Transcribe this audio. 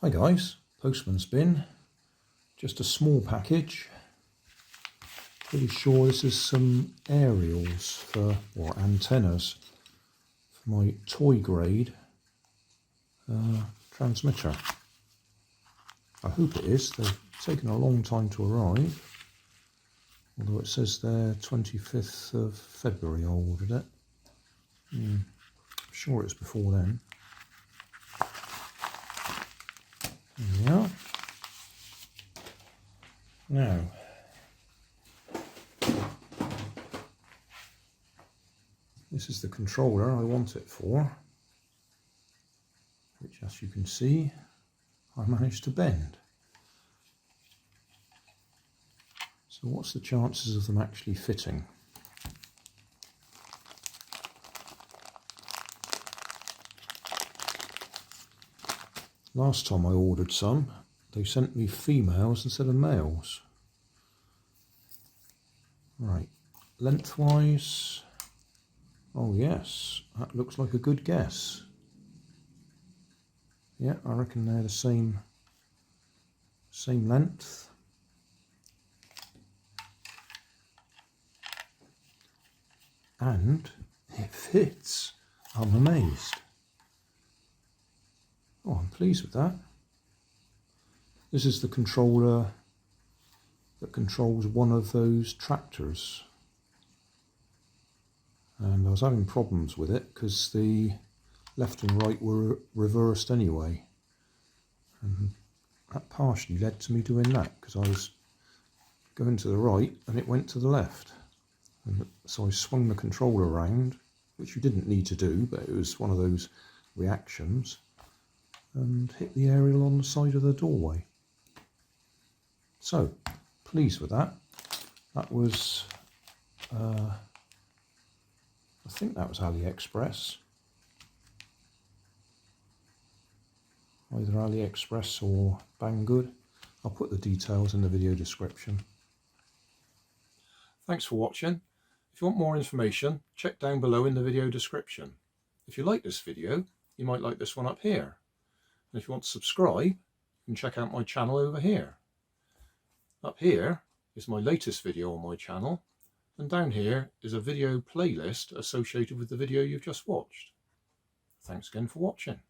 Hi guys, Postman's bin, just a small package. Pretty sure this is some aerials for, or antennas for my toy grade transmitter. I hope it is. They've taken a long time to arrive, although it says there 25th of February I ordered it. I'm sure it's before then. There we are. Now, this is the controller I want it for, which, as you can see, I managed to bend. So what's the chances of them actually fitting? Last time I ordered some, they sent me females instead of males. Right, lengthwise, oh yes, that looks like a good guess. Yeah, I reckon they're the same length. And it fits. I'm amazed. Oh, I'm pleased with that. This is the controller that controls one of those tractors. And I was having problems with it because the left and right were reversed anyway. And that partially led to me doing that, because I was going to the right and it went to the left. And so I swung the controller around, which you didn't need to do, but it was one of those reactions, and hit the aerial on the side of the doorway. So, pleased with that. That was, I think that was AliExpress. Either AliExpress or Banggood. I'll put the details in the video description. Thanks for watching. If you want more information, check down below in the video description. If you like this video, you might like this one up here. And if you want to subscribe, you can check out my channel over here. Up here is my latest video on my channel, and down here is a video playlist associated with the video you've just watched. Thanks again for watching.